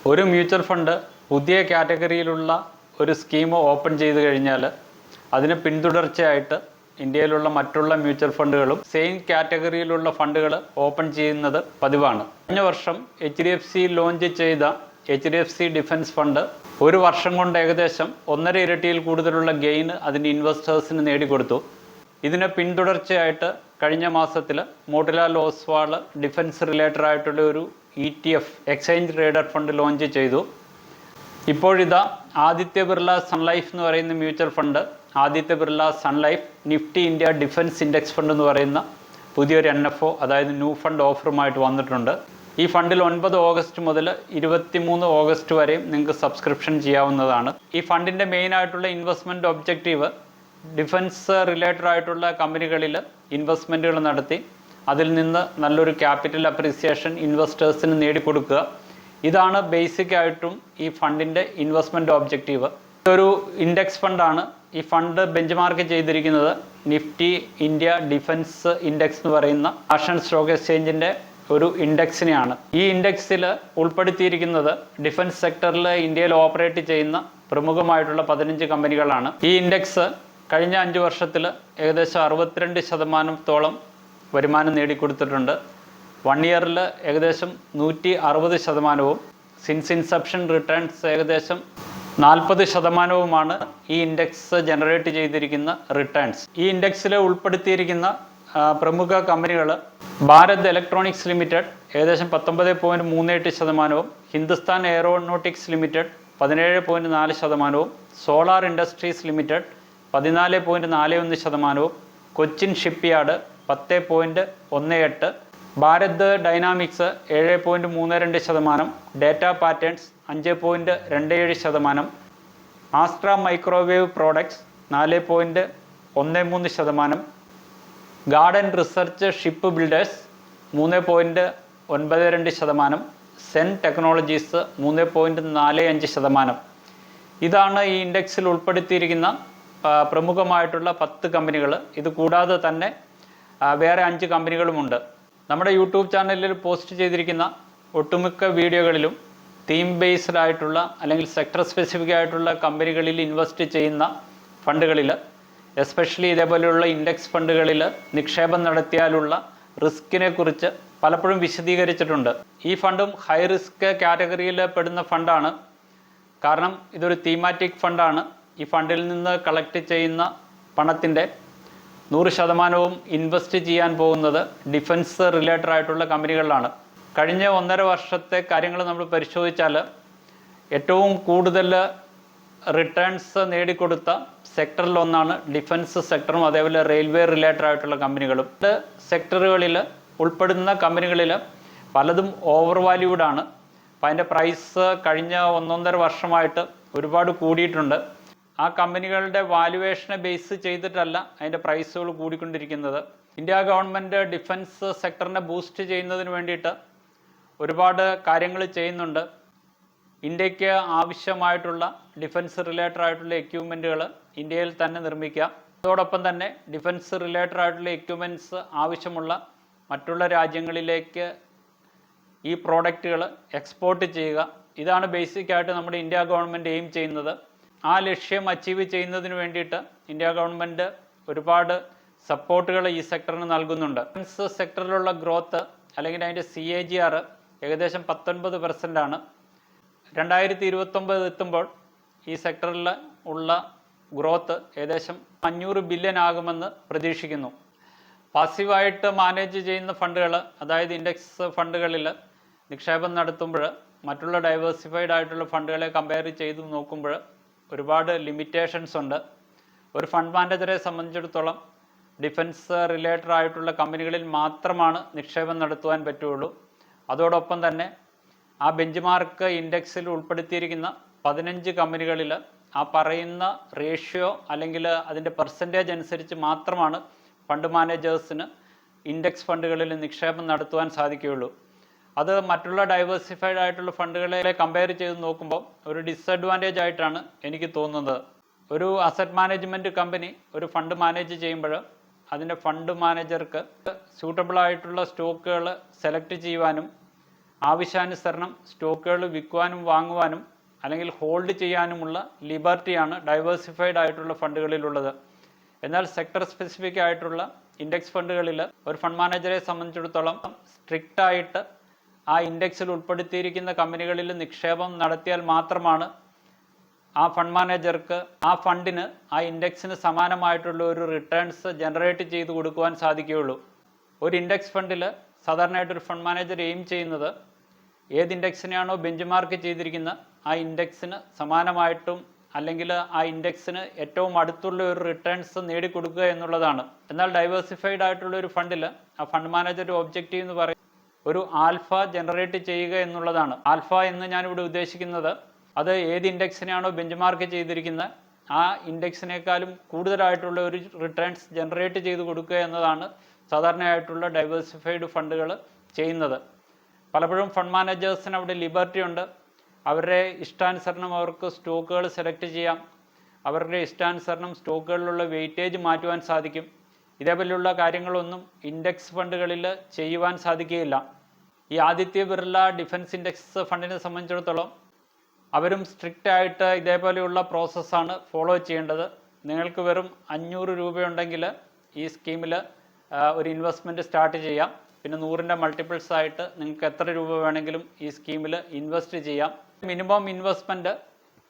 ഒരു mutual fund പുതിയ കാറ്റഗറിയിലുള്ള ഒരു സ്കീം ഓപ്പൺ ചെയ്തു കഴിഞ്ഞാൽ അതിന് പിന്തുടർച്ചയായിട്ട് ഇന്ത്യയിലുള്ള മറ്റുള്ള മ്യൂച്വൽ ഫണ്ടുകളും സെയിം കാറ്റഗറിയിലുള്ള ഫണ്ടുകൾ ഓപ്പൺ ചെയ്യുന്നത് പതിവാണ്. കഴിഞ്ഞ വർഷം HDFC ലോഞ്ച് ചെയ്ത HDFC ഡിഫൻസ് ഫണ്ട് ഒരു വർഷം കൊണ്ട് ഏകദേശം 1.5 ഇരട്ടിയിൽ കൂടുതലുള്ള ഗെയിൻ അതിന് ഇൻവെസ്റ്റേഴ്സിന് നേടിക്കൊടുത്തു. ഇതിന് പിന്തുടർച്ചയായിട്ട് കഴിഞ്ഞ മാസത്തിൽ മോട്ടിലാൽ ഓസ്വാൾ ഡിഫൻസ് റിലേറ്റഡ് ആയിട്ടുള്ള ഒരു ETF exchange traded fund launch ചെയ്തു. ഇപ്പോഴിതാ ആദിത്യ ബിർള സൺ ലൈഫ് എന്ന് പറയുന്ന mutual fund Aditya Birla Sun Life Nifty India defence index fund എന്ന് പറയുന്ന പുതിയൊരു NFO അതായത് ന്യൂ ഫണ്ട് ഓഫറുമായിട്ട് വന്നിട്ടുണ്ട്. ഈ ഫണ്ടിൽ 9 ഓഗസ്റ്റ് മുതൽ 23 ഓഗസ്റ്റ് വരെയും നിങ്ങൾക്ക് സബ്സ്ക്രിപ്ഷൻ ചെയ്യാവുന്നതാണ്. ഈ ഫണ്ടിൻ്റെ മെയിൻ ആയിട്ടുള്ള ഇൻവെസ്റ്റ്മെൻറ്റ് ഒബ്ജക്റ്റീവ് ഡിഫൻസ് റിലേറ്റഡ് ആയിട്ടുള്ള കമ്പനികളിൽ ഇൻവെസ്റ്റ്മെൻറ്റുകൾ നടത്തി അതിൽ നിന്ന് നല്ലൊരു ക്യാപിറ്റൽ അപ്രീസിയേഷൻ ഇൻവെസ്റ്റേഴ്സിന് നേടിക്കൊടുക്കുക. ഇതാണ് ബേസിക് ആയിട്ടും ഈ ഫണ്ടിൻ്റെ ഇൻവെസ്റ്റ്മെൻറ്റ് ഒബ്ജക്റ്റീവ്. ഇതൊരു ഇൻഡെക്സ് ഫണ്ടാണ്. ഈ ഫണ്ട് ബെഞ്ച് മാർക്ക് ചെയ്തിരിക്കുന്നത് നിഫ്റ്റി ഇന്ത്യ ഡിഫൻസ് ഇൻഡെക്സ് എന്ന് പറയുന്ന നാഷണൽ സ്റ്റോക്ക് എക്സ്ചേഞ്ചിൻ്റെ ഒരു ഇൻഡെക്സിനെയാണ്. ഈ ഇൻഡെക്സിൽ ഉൾപ്പെടുത്തിയിരിക്കുന്നത് ഡിഫൻസ് സെക്ടറിൽ ഇന്ത്യയിൽ ഓപ്പറേറ്റ് ചെയ്യുന്ന പ്രമുഖമായിട്ടുള്ള 15 കമ്പനികളാണ്. ഈ ഇൻഡെക്സ് കഴിഞ്ഞ 5 വർഷത്തിൽ ഏകദേശം 62% വരുമാനം നേടിക്കൊടുത്തിട്ടുണ്ട്. 1 ഇയറിൽ ഏകദേശം 160%, സിൻസ് ഇൻസെപ്ഷൻ റിട്ടേൺസ് ഏകദേശം 40%വുമാണ് ഈ ഇൻഡെക്സ് ജനറേറ്റ് ചെയ്തിരിക്കുന്ന റിട്ടേൺസ്. ഈ ഇൻഡെക്സിൽ ഉൾപ്പെടുത്തിയിരിക്കുന്ന പ്രമുഖ കമ്പനികൾ ഭാരത് ഇലക്ട്രോണിക്സ് ലിമിറ്റഡ് ഏകദേശം 19.38%, Hindustan Aeronautics Limited 17.4%, Solar Industries Limited 14.41%, Cochin Shipyard 10.18%, Bharat Dynamics 7.32%, Data Patterns 5.27%, Astra Microwave Products 4.13%, Garden Research Ship Builders 3.92%, Zen Technologies 3.45%. ഇതാണ് ഈ ഇൻഡെക്സിൽ ഉൾപ്പെടുത്തിയിരിക്കുന്ന പ്രമുഖമായിട്ടുള്ള 10 കമ്പനികൾ. ഇത് കൂടാതെ തന്നെ വേറെ 5 കമ്പനികളുമുണ്ട്. നമ്മുടെ യൂട്യൂബ് ചാനലിൽ പോസ്റ്റ് ചെയ്തിരിക്കുന്ന ഒട്ടുമിക്ക വീഡിയോകളിലും തീം ബേസ്ഡ് ആയിട്ടുള്ള അല്ലെങ്കിൽ സെക്ടർ സ്പെസിഫിക് ആയിട്ടുള്ള കമ്പനികളിൽ ഇൻവെസ്റ്റ് ചെയ്യുന്ന ഫണ്ടുകളിൽ എസ്പെഷ്യലി ഇതേപോലെയുള്ള ഇൻഡെക്സ് ഫണ്ടുകളിൽ നിക്ഷേപം നടത്തിയാലുള്ള റിസ്കിനെ കുറിച്ച് പലപ്പോഴും വിശദീകരിച്ചിട്ടുണ്ട്. ഈ ഫണ്ടും ഹൈ റിസ്ക് കാറ്റഗറിയിൽ പെടുന്ന ഫണ്ടാണ്. കാരണം ഇതൊരു തീമാറ്റിക് ഫണ്ടാണ്. ഈ ഫണ്ടിൽ നിന്ന് കളക്ട് ചെയ്യുന്ന പണത്തിൻ്റെ 100%വും ഇൻവെസ്റ്റ് ചെയ്യാൻ പോകുന്നത് ഡിഫൻസ് റിലേറ്റഡ് ആയിട്ടുള്ള കമ്പനികളിലാണ്. കഴിഞ്ഞ 1.5 വർഷത്തെ കാര്യങ്ങൾ നമ്മൾ പരിശോധിച്ചാൽ ഏറ്റവും കൂടുതൽ റിട്ടേൺസ് നേടിക്കൊടുത്ത സെക്ടറിലൊന്നാണ് ഡിഫൻസ് സെക്ടറും അതേപോലെ റെയിൽവേ റിലേറ്റഡ് ആയിട്ടുള്ള കമ്പനികളും. സെക്ടറുകളിൽ ഉൾപ്പെടുന്ന കമ്പനികളിൽ പലതും ഓവർ വാല്യൂഡാണ്. അപ്പം അതിൻ്റെ പ്രൈസ് കഴിഞ്ഞ 1.5 വർഷമായിട്ട് ഒരുപാട് കൂടിയിട്ടുണ്ട്. ആ കമ്പനികളുടെ വാല്യുവേഷനെ ബേസ് ചെയ്തിട്ടല്ല അതിൻ്റെ പ്രൈസുകൾ കൂടിക്കൊണ്ടിരിക്കുന്നത്. ഇന്ത്യ ഗവൺമെൻറ് ഡിഫൻസ് സെക്ടറിനെ ബൂസ്റ്റ് ചെയ്യുന്നതിന് വേണ്ടിയിട്ട് ഒരുപാട് കാര്യങ്ങൾ ചെയ്യുന്നുണ്ട്. ഇന്ത്യക്ക് ആവശ്യമായിട്ടുള്ള ഡിഫൻസ് റിലേറ്റഡ് ആയിട്ടുള്ള എക്യുപ്മെൻറ്റുകൾ ഇന്ത്യയിൽ തന്നെ നിർമ്മിക്കുക. അതോടൊപ്പം തന്നെ ഡിഫൻസ് റിലേറ്റഡ് ആയിട്ടുള്ള എക്യുപ്മെൻറ്റ്സ് ആവശ്യമുള്ള മറ്റുള്ള രാജ്യങ്ങളിലേക്ക് ഈ പ്രോഡക്റ്റുകൾ എക്സ്പോർട്ട് ചെയ്യുക. ഇതാണ് ബേസിക്കായിട്ട് നമ്മുടെ ഇന്ത്യ ഗവൺമെൻറ് എയിം ചെയ്യുന്നത്. ആ ലക്ഷ്യം അച്ചീവ് ചെയ്യുന്നതിന് വേണ്ടിയിട്ട് ഇന്ത്യ ഗവൺമെൻറ് ഒരുപാട് സപ്പോർട്ടുകൾ ഈ സെക്ടറിന് നൽകുന്നുണ്ട്. ഡിഫൻസ് സെക്ടറിലുള്ള ഗ്രോത്ത് അല്ലെങ്കിൽ അതിൻ്റെ CAGR ഏകദേശം 19% 2029 എത്തുമ്പോൾ ഈ സെക്ടറിൽ ഉള്ള ഗ്രോത്ത് ഏകദേശം 500 ബില്യൺ ആകുമെന്ന് പ്രതീക്ഷിക്കുന്നു. പാസീവായിട്ട് മാനേജ് ചെയ്യുന്ന ഫണ്ടുകൾ അതായത് ഇൻഡെക്സ് ഫണ്ടുകളിൽ നിക്ഷേപം നടത്തുമ്പോൾ മറ്റുള്ള ഡൈവേഴ്സിഫൈഡ് ആയിട്ടുള്ള ഫണ്ടുകളെ കമ്പയർ ചെയ്ത് നോക്കുമ്പോൾ ഒരുപാട് ലിമിറ്റേഷൻസ് ഉണ്ട്. ഒരു ഫണ്ട് മാനേജറെ സംബന്ധിച്ചിടത്തോളം ഡിഫൻസ് റിലേറ്റഡ് ആയിട്ടുള്ള കമ്പനികളിൽ മാത്രമാണ് നിക്ഷേപം നടത്തുവാൻ പറ്റുള്ളൂ. അതോടൊപ്പം തന്നെ ആ ബെഞ്ച് മാർക്ക് ഇൻഡെക്സിൽ ഉൾപ്പെടുത്തിയിരിക്കുന്ന 15 കമ്പനികളിൽ ആ പറയുന്ന റേഷ്യോ അല്ലെങ്കിൽ അതിൻ്റെ പെർസെൻറ്റേജ് അനുസരിച്ച് മാത്രമാണ് ഫണ്ട് മാനേജേഴ്സിന് ഇൻഡെക്സ് ഫണ്ടുകളിൽ നിക്ഷേപം നടത്തുവാൻ സാധിക്കുകയുള്ളൂ. അത് മറ്റുള്ള ഡൈവേഴ്സിഫൈഡ് ആയിട്ടുള്ള ഫണ്ടുകളെ കമ്പയർ ചെയ്ത് നോക്കുമ്പോൾ ഒരു ഡിസഡ്വാൻറ്റേജ് ആയിട്ടാണ് എനിക്ക് തോന്നുന്നത്. ഒരു അസറ്റ് മാനേജ്മെൻറ്റ് കമ്പനി ഒരു ഫണ്ട് മാനേജ് ചെയ്യുമ്പോൾ അതിൻ്റെ ഫണ്ട് മാനേജർക്ക് സ്യൂട്ടബിൾ ആയിട്ടുള്ള സ്റ്റോക്കുകൾ സെലക്ട് ചെയ്യുവാനും ആവശ്യാനുസരണം സ്റ്റോക്കുകൾ വിൽക്കുവാനും വാങ്ങുവാനും അല്ലെങ്കിൽ ഹോൾഡ് ചെയ്യാനുമുള്ള ലിബർട്ടിയാണ് ഡൈവേഴ്സിഫൈഡ് ആയിട്ടുള്ള ഫണ്ടുകളിലുള്ളത്. എന്നാൽ സെക്ടർ സ്പെസിഫിക് ആയിട്ടുള്ള ഇൻഡെക്സ് ഫണ്ടുകളിൽ ഒരു ഫണ്ട് മാനേജറെ സംബന്ധിച്ചിടത്തോളം സ്ട്രിക്റ്റ് ആയിട്ട് ആ ഇൻഡെക്സിൽ ഉൾപ്പെടുത്തിയിരിക്കുന്ന കമ്പനികളിൽ നിക്ഷേപം നടത്തിയാൽ മാത്രമാണ് ആ ഫണ്ട് മാനേജർക്ക് ആ ഫണ്ടിന് ആ ഇൻഡെക്സിന് സമാനമായിട്ടുള്ള ഒരു റിട്ടേൺസ് ജനറേറ്റ് ചെയ്ത് കൊടുക്കുവാൻ സാധിക്കുകയുള്ളൂ. ഒരു ഇൻഡെക്സ് ഫണ്ടിൽ സാധാരണയായിട്ടൊരു ഫണ്ട് മാനേജർ എയിം ചെയ്യുന്നത് ഏത് ഇൻഡെക്സിനെയാണോ ബെഞ്ച് മാർക്ക് ചെയ്തിരിക്കുന്നത് ആ ഇൻഡെക്സിന് സമാനമായിട്ടും അല്ലെങ്കിൽ ആ ഇൻഡെക്സിന് ഏറ്റവും അടുത്തുള്ള ഒരു റിട്ടേൺസ് നേടിക്കൊടുക്കുക എന്നുള്ളതാണ്. എന്നാൽ ഡൈവേഴ്സിഫൈഡ് ആയിട്ടുള്ള ഒരു ഫണ്ടിൽ ആ ഫണ്ട് മാനേജറുടെ ഒബ്ജക്റ്റീവ് എന്ന് പറയുന്നത് ഒരു ആൽഫ ജനറേറ്റ് ചെയ്യുക എന്നുള്ളതാണ്. ആൽഫ എന്ന് ഞാനിവിടെ ഉദ്ദേശിക്കുന്നത് അത് ഏത് ഇൻഡെക്സിനെയാണോ ബെഞ്ച് മാർക്ക് ചെയ്തിരിക്കുന്നത് ആ ഇൻഡെക്സിനേക്കാളും കൂടുതലായിട്ടുള്ള ഒരു റിട്ടേൺസ് ജനറേറ്റ് ചെയ്ത് കൊടുക്കുക എന്നതാണ് സാധാരണയായിട്ടുള്ള ഡൈവേഴ്സിഫൈഡ് ഫണ്ടുകൾ ചെയ്യുന്നത്. പലപ്പോഴും ഫണ്ട് മാനേജേഴ്സിന് അവിടെ ലിബർട്ടി ഉണ്ട്. അവരുടെ ഇഷ്ടാനുസരണം അവർക്ക് സ്റ്റോക്കുകൾ സെലക്ട് ചെയ്യാം. അവരുടെ ഇഷ്ടാനുസരണം സ്റ്റോക്കുകളിലുള്ള വെയിറ്റേജ് മാറ്റുവാൻ സാധിക്കും. ഇതേപോലെയുള്ള കാര്യങ്ങളൊന്നും ഇൻഡെക്സ് ഫണ്ടുകളിൽ ചെയ്യുവാൻ സാധിക്കുകയില്ല. ഈ ആദിത്യ ബിർള ഡിഫൻസ് ഇൻഡെക്സ് ഫണ്ടിനെ സംബന്ധിച്ചിടത്തോളം അവരും സ്ട്രിക്റ്റ് ആയിട്ട് ഇതേപോലെയുള്ള പ്രോസസ്സാണ് ഫോളോ ചെയ്യേണ്ടത്. നിങ്ങൾക്ക് വെറും 500 രൂപയുണ്ടെങ്കിൽ ഈ സ്കീമിൽ ഒരു ഇൻവെസ്റ്റ്മെൻറ്റ് സ്റ്റാർട്ട് ചെയ്യാം. പിന്നെ 100ൻ്റെ മൾട്ടിപ്പിൾസ് ആയിട്ട് നിങ്ങൾക്ക് എത്ര രൂപ വേണമെങ്കിലും ഈ സ്കീമിൽ ഇൻവെസ്റ്റ് ചെയ്യാം. മിനിമം ഇൻവെസ്റ്റ്മെൻറ്റ്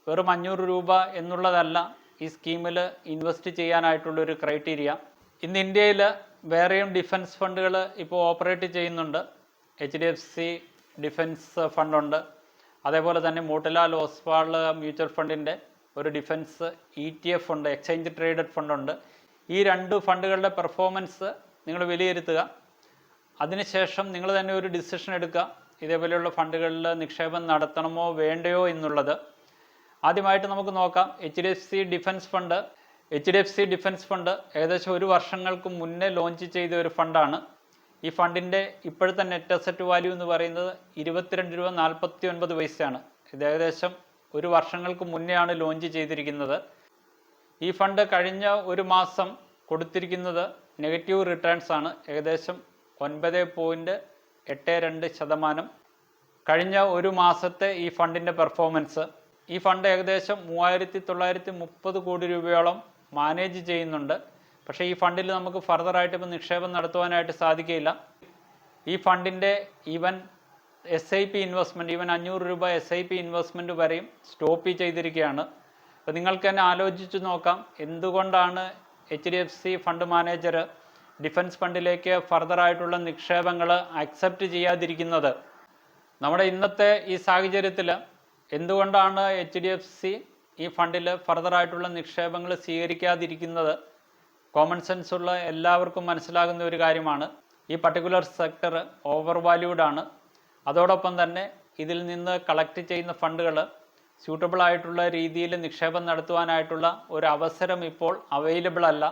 വെറും 500 രൂപ എന്നുള്ളതല്ല ഈ സ്കീമിൽ ഇൻവെസ്റ്റ് ചെയ്യാനായിട്ടുള്ളൊരു ക്രൈറ്റീരിയ. ഇന്ന് ഇന്ത്യയിൽ വേറെയും ഡിഫൻസ് ഫണ്ടുകൾ ഇപ്പോൾ ഓപ്പറേറ്റ് ചെയ്യുന്നുണ്ട്. HDFC ഡിഫൻസ് ഫണ്ടുണ്ട്. അതേപോലെ തന്നെ മോട്ടിലാൽ ഓസ്വാൾ മ്യൂച്വൽ ഫണ്ടിൻ്റെ ഒരു ഡിഫൻസ് ETF ഉണ്ട്, എക്സ്ചേഞ്ച് ട്രേഡഡ് ഫണ്ടുണ്ട്. ഈ 2 ഫണ്ടുകളുടെ പെർഫോമൻസ് നിങ്ങൾ വിലയിരുത്തുക. അതിനുശേഷം നിങ്ങൾ തന്നെ ഒരു ഡിസിഷൻ എടുക്കുക, ഇതേപോലെയുള്ള ഫണ്ടുകളിൽ നിക്ഷേപം നടത്തണമോ വേണ്ടയോ എന്നുള്ളത്. ആദ്യമായിട്ട് നമുക്ക് നോക്കാം HDFC defence fund. HDFC defence fund ഏകദേശം 1 വർഷങ്ങൾക്ക് മുന്നേ ലോഞ്ച് ചെയ്ത ഒരു ഫണ്ടാണ്. ഈ ഫണ്ടിൻ്റെ ഇപ്പോഴത്തെ നെറ്റ് അസറ്റ് വാല്യൂ എന്ന് പറയുന്നത് 22 രൂപ 49 പൈസയാണ്. ഇത് ഏകദേശം 1 വർഷങ്ങൾക്ക് മുന്നെയാണ് ലോഞ്ച് ചെയ്തിരിക്കുന്നത്. ഈ ഫണ്ട് കഴിഞ്ഞ 1 മാസം കൊടുത്തിരിക്കുന്നത് നെഗറ്റീവ് റിട്ടേൺസ് ആണ്, ഏകദേശം 9.82%. കഴിഞ്ഞ 1 മാസത്തെ ഈ ഫണ്ടിൻ്റെ പെർഫോമൻസ്. ഈ ഫണ്ട് ഏകദേശം 3930 കോടി രൂപയോളം മാനേജ് ചെയ്യുന്നുണ്ട്. പക്ഷേ ഈ ഫണ്ടിൽ നമുക്ക് ഫർദറായിട്ട് ഇപ്പോൾ നിക്ഷേപം നടത്തുവാനായിട്ട് സാധിക്കില്ല. ഈ ഫണ്ടിൻ്റെ ഈവൻ SIP ഇൻവെസ്റ്റ്മെൻറ്റ്, ഈവൻ 500 രൂപ SIP ഇൻവെസ്റ്റ്മെൻറ്റ് വരെയും സ്റ്റോപ്പ് ചെയ്തിരിക്കുകയാണ്. അപ്പോൾ നിങ്ങൾക്ക് തന്നെ ആലോചിച്ച് നോക്കാം എന്തുകൊണ്ടാണ് HDFC ഫണ്ട് മാനേജർ ഡിഫൻസ് ഫണ്ടിലേക്ക് ഫർദറായിട്ടുള്ള നിക്ഷേപങ്ങൾ അക്സെപ്റ്റ് ചെയ്യാതിരിക്കുന്നത്. നമ്മുടെ ഇന്നത്തെ ഈ സാഹചര്യത്തിൽ എന്തുകൊണ്ടാണ് HDFC ഈ ഫണ്ടിൽ ഫർദറായിട്ടുള്ള നിക്ഷേപങ്ങൾ സ്വീകരിക്കാതിരിക്കുന്നത്? കോമൺ സെൻസ് ഉള്ള എല്ലാവർക്കും മനസ്സിലാകുന്ന ഒരു കാര്യമാണ്. ഈ പർട്ടിക്കുലർ സെക്ടർ ഓവർ വാല്യൂഡ് ആണ്. അതോടൊപ്പം തന്നെ ഇതിൽ നിന്ന് കളക്ട് ചെയ്യുന്ന ഫണ്ടുകൾ സ്യൂട്ടബിൾ ആയിട്ടുള്ള രീതിയിൽ നിക്ഷേപം നടത്തുവാനായിട്ടുള്ള ഒരു അവസരം ഇപ്പോൾ അവൈലബിൾ അല്ല.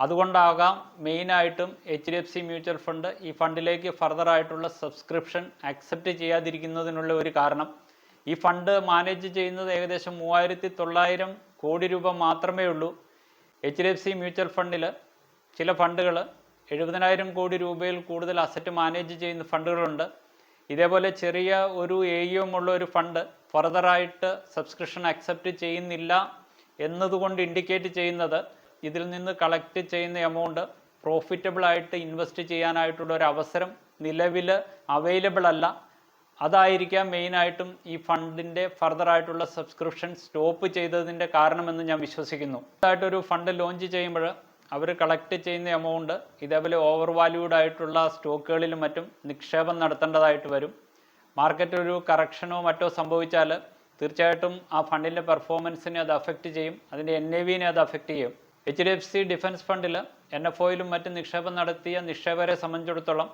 അതുകൊണ്ടാകാം മെയിനായിട്ടും HDFC മ്യൂച്വൽ ഫണ്ട് ഈ ഫണ്ടിലേക്ക് ഫർദറായിട്ടുള്ള സബ്സ്ക്രിപ്ഷൻ അക്സെപ്റ്റ് ചെയ്യാതിരിക്കുന്നതിനുള്ള ഒരു കാരണം. ഈ ഫണ്ട് മാനേജ് ചെയ്യുന്നത് ഏകദേശം 3900 കോടി രൂപ മാത്രമേ ഉള്ളൂ. HDFC മ്യൂച്വൽ ഫണ്ടിൽ ചില ഫണ്ടുകൾ 70,000 കോടി രൂപയിൽ കൂടുതൽ അസറ്റ് മാനേജ് ചെയ്യുന്ന ഫണ്ടുകളുണ്ട്. ഇതേപോലെ ചെറിയ ഒരു AUM ഉള്ള ഒരു ഫണ്ട് ഫർദറായിട്ട് സബ്സ്ക്രിപ്ഷൻ അക്സെപ്റ്റ് ചെയ്യുന്നില്ല എന്നതുകൊണ്ട് ഇൻഡിക്കേറ്റ് ചെയ്യുന്നത് ഇതിൽ നിന്ന് കളക്ട് ചെയ്യുന്ന എമൗണ്ട് പ്രോഫിറ്റബിൾ ആയിട്ട് ഇൻവെസ്റ്റ് ചെയ്യാനായിട്ടുള്ള ഒരു അവസരം നിലവിൽ അവൈലബിൾ അല്ല. അതായിരിക്കാം മെയിനായിട്ടും ഈ ഫണ്ടിൻ്റെ ഫർദറായിട്ടുള്ള സബ്സ്ക്രിപ്ഷൻ സ്റ്റോപ്പ് ചെയ്തതിൻ്റെ കാരണമെന്ന് ഞാൻ വിശ്വസിക്കുന്നു. ഇതായിട്ടൊരു ഫണ്ട് ലോഞ്ച് ചെയ്യുമ്പോൾ അവർ കളക്ട് ചെയ്യുന്ന എമൗണ്ട് ഇതേപോലെ ഓവർ വാല്യൂഡ് ആയിട്ടുള്ള സ്റ്റോക്കുകളിലും മറ്റും നിക്ഷേപം നടത്തേണ്ടതായിട്ട് വരും. മാർക്കറ്റ് ഒരു കറക്ഷനോ മറ്റോ സംഭവിച്ചാൽ തീർച്ചയായിട്ടും ആ ഫണ്ടിൻ്റെ പെർഫോമൻസിനെ അത് അഫക്റ്റ് ചെയ്യും, അതിൻ്റെ NAVനെ അത് അഫക്റ്റ് ചെയ്യും. HDFC ഡിഫൻസ് ഫണ്ടിൽ NFOയിലും മറ്റും നിക്ഷേപം നടത്തിയ നിക്ഷേപകരെ സംബന്ധിച്ചിടത്തോളം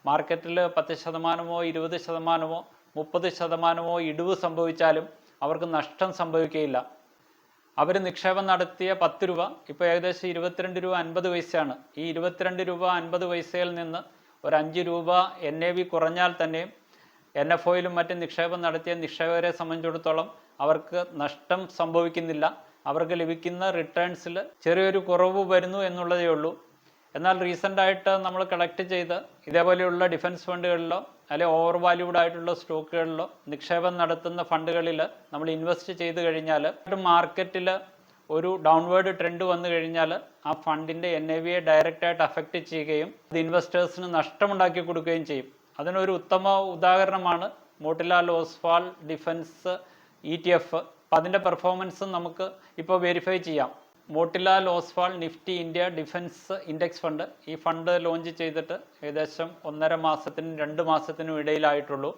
മാർക്കറ്റിൽ 10%, 20%, 30% ഇടിവ് സംഭവിച്ചാലും അവർക്ക് നഷ്ടം സംഭവിക്കുകയില്ല. അവർ നിക്ഷേപം നടത്തിയ 10 രൂപ ഇപ്പോൾ ഏകദേശം 22 രൂപ 50 പൈസയാണ്. ഈ 22 രൂപ 50 പൈസയിൽ നിന്ന് ഒരു 5 രൂപ NAV കുറഞ്ഞാൽ തന്നെയും NFOയിലും മറ്റും നിക്ഷേപം നടത്തിയ നിക്ഷേപകരെ സംബന്ധിച്ചിടത്തോളം അവർക്ക് നഷ്ടം സംഭവിക്കുന്നില്ല. അവർക്ക് ലഭിക്കുന്ന റിട്ടേൺസിൽ ചെറിയൊരു കുറവ് വരുന്നു എന്നുള്ളതേ ഉള്ളൂ. എന്നാൽ റീസെൻ്റായിട്ട് നമ്മൾ കളക്ട് ചെയ്ത് ഇതേപോലെയുള്ള ഡിഫൻസ് ഫണ്ടുകളിലോ അല്ലെങ്കിൽ ഓവർ വാല്യൂഡ് ആയിട്ടുള്ള സ്റ്റോക്കുകളിലോ നിക്ഷേപം നടത്തുന്ന ഫണ്ടുകളിൽ നമ്മൾ ഇൻവെസ്റ്റ് ചെയ്ത് കഴിഞ്ഞാൽ മാർക്കറ്റിൽ ഒരു ഡൗൺവേർഡ് ട്രെൻഡ് വന്നു കഴിഞ്ഞാൽ ആ ഫണ്ടിൻ്റെ NAV ഡയറക്റ്റായിട്ട് അഫക്റ്റ് ചെയ്യുകയും അത് ഇൻവെസ്റ്റേഴ്സിന് നഷ്ടമുണ്ടാക്കി കൊടുക്കുകയും ചെയ്യും. അതിനൊരു ഉത്തമ ഉദാഹരണമാണ് മോട്ടിലാൽ ഓസ്വാൾ ഡിഫൻസ് ETF. അപ്പം അതിൻ്റെ പെർഫോമൻസ് നമുക്ക് ഇപ്പോൾ വെരിഫൈ ചെയ്യാം. Motilal Oswald Nifty India defence index fund, ഈ ഫണ്ട് ലോഞ്ച് ചെയ്തിട്ട് ഏകദേശം 1.5 മാസത്തിനും 2 മാസത്തിനും ഇടയിലായിട്ടുള്ളൂ.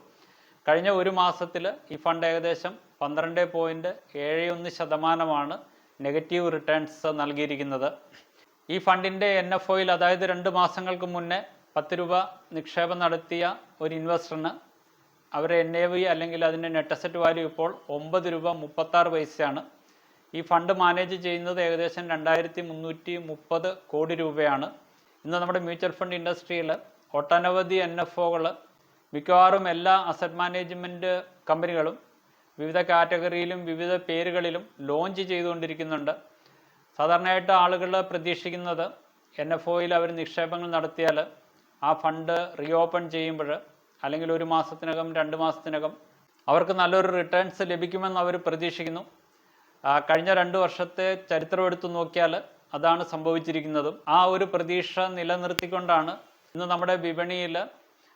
കഴിഞ്ഞ ഒരു മാസത്തിൽ ഈ ഫണ്ട് ഏകദേശം 12.71% നെഗറ്റീവ് റിട്ടേൺസ് നൽകിയിരിക്കുന്നത്. ഈ ഫണ്ടിൻ്റെ NFOയിൽ, അതായത് 2 മാസങ്ങൾക്ക് മുന്നേ 10 രൂപ നിക്ഷേപം നടത്തിയ ഒരു ഇൻവെസ്റ്ററിന് അവരുടെ NAV അല്ലെങ്കിൽ അതിൻ്റെ നെറ്റ് അസറ്റ് വാല്യൂ ഇപ്പോൾ 9 രൂപ 36 പൈസയാണ്. ഈ ഫണ്ട് മാനേജ് ചെയ്യുന്നത് ഏകദേശം 2330 കോടി രൂപയാണ്. ഇന്ന് നമ്മുടെ മ്യൂച്വൽ ഫണ്ട് ഇൻഡസ്ട്രിയിൽ ഒട്ടനവധി NFOകൾ മിക്കവാറും എല്ലാ അസറ്റ് മാനേജ്മെൻറ്റ് കമ്പനികളും വിവിധ കാറ്റഗറിയിലും വിവിധ പേരുകളിലും ലോഞ്ച് ചെയ്തുകൊണ്ടിരിക്കുന്നുണ്ട്. സാധാരണയായിട്ട് ആളുകൾ പ്രതീക്ഷിക്കുന്നത് NFOയിൽ അവർ നിക്ഷേപങ്ങൾ നടത്തിയാൽ ആ ഫണ്ട് റീഓപ്പൺ ചെയ്യുമ്പോൾ അല്ലെങ്കിൽ 1 മാസത്തിനകം 2 മാസത്തിനകം അവർക്ക് നല്ലൊരു റിട്ടേൺസ് ലഭിക്കുമെന്ന് അവർ പ്രതീക്ഷിക്കുന്നു. കഴിഞ്ഞ 2 വർഷത്തെ ചരിത്രം എടുത്തു നോക്കിയാൽ അതാണ് സംഭവിച്ചിരിക്കുന്നതും. ആ ഒരു പ്രതീക്ഷ നിലനിർത്തിക്കൊണ്ടാണ് ഇന്ന് നമ്മുടെ വിപണിയിൽ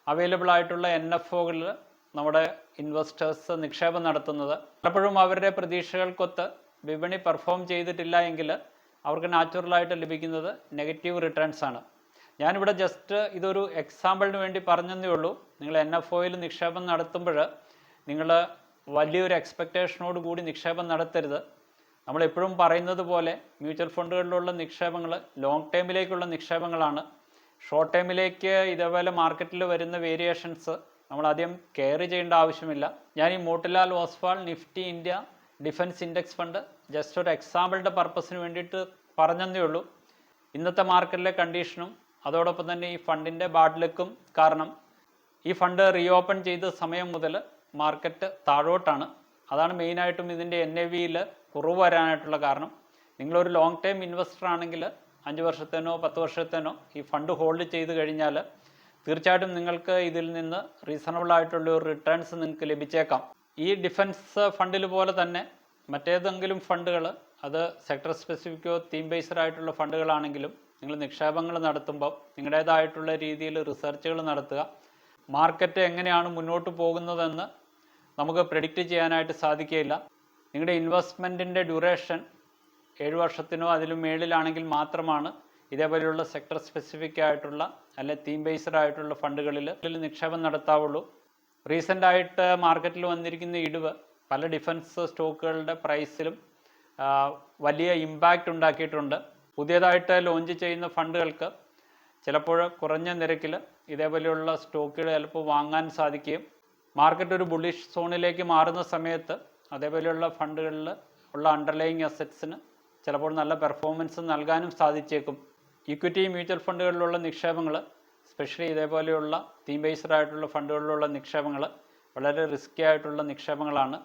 അവൈലബിൾ ആയിട്ടുള്ള NFOകളിൽ നമ്മുടെ ഇൻവെസ്റ്റേഴ്സ് നിക്ഷേപം നടത്തുന്നത്. പലപ്പോഴും അവരുടെ പ്രതീക്ഷകൾക്കൊത്ത് വിപണി പെർഫോം ചെയ്തിട്ടില്ല എങ്കിൽ അവർക്ക് നാച്ചുറലായിട്ട് ലഭിക്കുന്നത് നെഗറ്റീവ് റിട്ടേൺസ് ആണ്. ഞാനിവിടെ ജസ്റ്റ് ഇതൊരു എക്സാമ്പിളിന് വേണ്ടി പറഞ്ഞതേ ഉള്ളൂ. നിങ്ങൾ NFOയിൽ നിക്ഷേപം നടത്തുമ്പോൾ നിങ്ങൾ വലിയൊരു എക്സ്പെക്റ്റേഷനോട് കൂടി നിക്ഷേപം നടത്തരുത്. നമ്മളെപ്പോഴും പറയുന്നത് പോലെ മ്യൂച്വൽ ഫണ്ടുകളിലുള്ള നിക്ഷേപങ്ങൾ ലോങ് ടൈമിലേക്കുള്ള നിക്ഷേപങ്ങളാണ്. ഷോർട്ട് ടൈമിലേക്ക് ഇതേപോലെ മാർക്കറ്റിൽ വരുന്ന വേരിയേഷൻസ് നമ്മൾ ആദ്യം കെയർ ചെയ്യേണ്ട ആവശ്യമില്ല. ഞാൻ ഈ Motilal Oswald Nifty India defence index fund just ഒരു എക്സാമ്പിളിൻ്റെ പർപ്പസിന് വേണ്ടിയിട്ട് പറഞ്ഞതേ ഉള്ളൂ. ഇന്നത്തെ മാർക്കറ്റിലെ കണ്ടീഷനും അതോടൊപ്പം തന്നെ ഈ ഫണ്ടിൻ്റെ ബാഡ് ലക്കും കാരണം ഈ ഫണ്ട് റീഓപ്പൺ ചെയ്ത സമയം മുതൽ മാർക്കറ്റ് താഴോട്ടാണ്. അതാണ് മെയിനായിട്ടും ഇതിൻ്റെ NAVയിൽ കുറവ് വരാനായിട്ടുള്ള കാരണം. നിങ്ങളൊരു ലോങ് ടൈം ഇൻവെസ്റ്റർ ആണെങ്കിൽ 5 വർഷത്തേനോ 10 വർഷത്തേനോ ഈ ഫണ്ട് ഹോൾഡ് ചെയ്ത് കഴിഞ്ഞാൽ തീർച്ചയായിട്ടും നിങ്ങൾക്ക് ഇതിൽ നിന്ന് റീസണബിൾ ആയിട്ടുള്ള ഒരു റിട്ടേൺസ് നിങ്ങൾക്ക് ലഭിച്ചേക്കാം. ഈ ഡിഫൻസ് ഫണ്ടിൽ പോലെ തന്നെ മറ്റേതെങ്കിലും ഫണ്ടുകൾ, അത് സെക്ടർ സ്പെസിഫിക്കോ തീം ബേസ്ഡ് ആയിട്ടുള്ള ഫണ്ടുകളാണെങ്കിലും നിങ്ങൾ നിക്ഷേപങ്ങൾ നടത്തുമ്പോൾ നിങ്ങളുടേതായിട്ടുള്ള രീതിയിൽ റിസർച്ചുകൾ നടത്തുക. മാർക്കറ്റ് എങ്ങനെയാണ് മുന്നോട്ട് പോകുന്നതെന്ന് നമുക്ക് പ്രെഡിക്റ്റ് ചെയ്യാനായിട്ട് സാധിക്കുകയില്ല. നിങ്ങളുടെ ഇൻവെസ്റ്റ്മെൻറ്റിൻ്റെ ഡ്യൂറേഷൻ 7 വർഷത്തിനോ അതിലും മേളിലാണെങ്കിൽ മാത്രമാണ് ഇതേപോലെയുള്ള സെക്ടർ സ്പെസിഫിക് ആയിട്ടുള്ള അല്ലെ തീം ബേസ്ഡ് ആയിട്ടുള്ള ഫണ്ടുകളിൽ നിക്ഷേപം നടത്താവുള്ളൂ. റീസെൻ്റായിട്ട് മാർക്കറ്റിൽ വന്നിരിക്കുന്ന ഇടിവ് പല ഡിഫൻസ് സ്റ്റോക്കുകളുടെ പ്രൈസിലും വലിയ ഇമ്പാക്റ്റ് ഉണ്ടാക്കിയിട്ടുണ്ട്. പുതിയതായിട്ട് ലോഞ്ച് ചെയ്യുന്ന ഫണ്ടുകൾക്ക് ചിലപ്പോൾ കുറഞ്ഞ നിരക്കിൽ ഇതേപോലെയുള്ള സ്റ്റോക്കുകൾ ചിലപ്പോൾ വാങ്ങാൻ സാധിക്കുകയും മാർക്കറ്റ് ഒരു ബുള്ളിഷ് സോണിലേക്ക് മാറുന്ന സമയത്ത് അതേപോലെയുള്ള ഫണ്ടുകളിൽ ഉള്ള അണ്ടർലൈയിങ് അസറ്റ്സിന് ചിലപ്പോൾ നല്ല പെർഫോമൻസ് നൽകാനും സാധിച്ചേക്കും. ഇക്വിറ്റി മ്യൂച്വൽ ഫണ്ടുകളിലുള്ള നിക്ഷേപങ്ങൾ, സ്പെഷ്യലി ഇതേപോലെയുള്ള തീം ബേസ്ഡ് ആയിട്ടുള്ള ഫണ്ടുകളിലുള്ള നിക്ഷേപങ്ങൾ വളരെ റിസ്കി ആയിട്ടുള്ള നിക്ഷേപങ്ങളാണ്.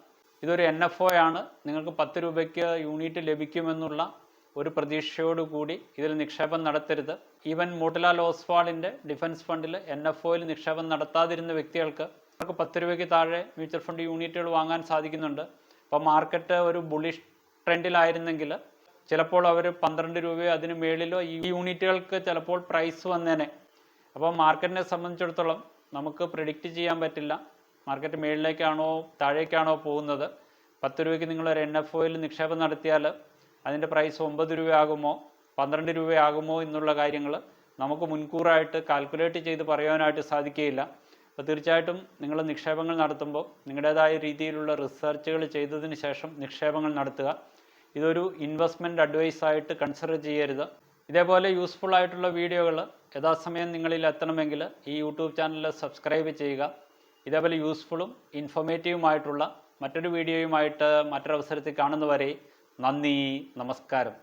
ഇതൊരു NFO ആണ്. നിങ്ങൾക്ക് 10 രൂപയ്ക്ക് യൂണിറ്റ് ലഭിക്കുമെന്നുള്ള ഒരു പ്രതീക്ഷയോടുകൂടി ഇതിൽ നിക്ഷേപം നടത്തരുത്. ഈവൻ മോട്ടിലാൽ ഓസ്വാളിൻ്റെ ഡിഫൻസ് ഫണ്ടിൽ NFOയിൽ നിക്ഷേപം നടത്താതിരുന്ന വ്യക്തികൾക്ക് 10 രൂപയ്ക്ക് താഴെ മ്യൂച്വൽ ഫണ്ട് യൂണിറ്റുകൾ വാങ്ങാൻ സാധിക്കുന്നുണ്ട്. അപ്പോൾ മാർക്കറ്റ് ഒരു ബുള്ളിഷ് ട്രെൻഡിലായിരുന്നെങ്കിൽ ചിലപ്പോൾ അവർ 12 രൂപയോ അതിന് മേളിലോ ഈ യൂണിറ്റുകൾക്ക് ചിലപ്പോൾ പ്രൈസ് വന്നേനെ. അപ്പോൾ മാർക്കറ്റിനെ സംബന്ധിച്ചിടത്തോളം നമുക്ക് പ്രെഡിക്റ്റ് ചെയ്യാൻ പറ്റില്ല മാർക്കറ്റ് മേളിലേക്കാണോ താഴേക്കാണോ പോകുന്നത്. 10 രൂപയ്ക്ക് നിങ്ങളൊരു NFOയിൽ നിക്ഷേപം നടത്തിയാൽ അതിൻ്റെ പ്രൈസ് 9 രൂപയാകുമോ 12 രൂപയാകുമോ എന്നുള്ള കാര്യങ്ങൾ നമുക്ക് മുൻകൂറായിട്ട് കാൽക്കുലേറ്റ് ചെയ്ത് പറയാനായിട്ട് സാധിക്കുകയില്ല. അപ്പോൾ തീർച്ചയായിട്ടും നിങ്ങൾ നിക്ഷേപങ്ങൾ നടത്തുമ്പോൾ നിങ്ങളുടേതായ രീതിയിലുള്ള റിസർച്ചുകൾ ചെയ്തതിന് ശേഷം നിക്ഷേപങ്ങൾ നടത്തുക. ഇതൊരു ഇൻവെസ്റ്റ്മെൻറ്റ് അഡ്വൈസായിട്ട് കൺസിഡർ ചെയ്യരുത്. ഇതേപോലെ യൂസ്ഫുൾ ആയിട്ടുള്ള വീഡിയോകൾ യഥാസമയം നിങ്ങളിൽ എത്തണമെങ്കിൽ ഈ യൂട്യൂബ് ചാനൽ സബ്സ്ക്രൈബ് ചെയ്യുക. ഇതേപോലെ യൂസ്ഫുള്ളും ഇൻഫോർമേറ്റീവുമായിട്ടുള്ള മറ്റൊരു വീഡിയോയുമായിട്ട് മറ്റൊരവസരത്തിൽ കാണുന്നവരെ നന്ദി, നമസ്കാരം.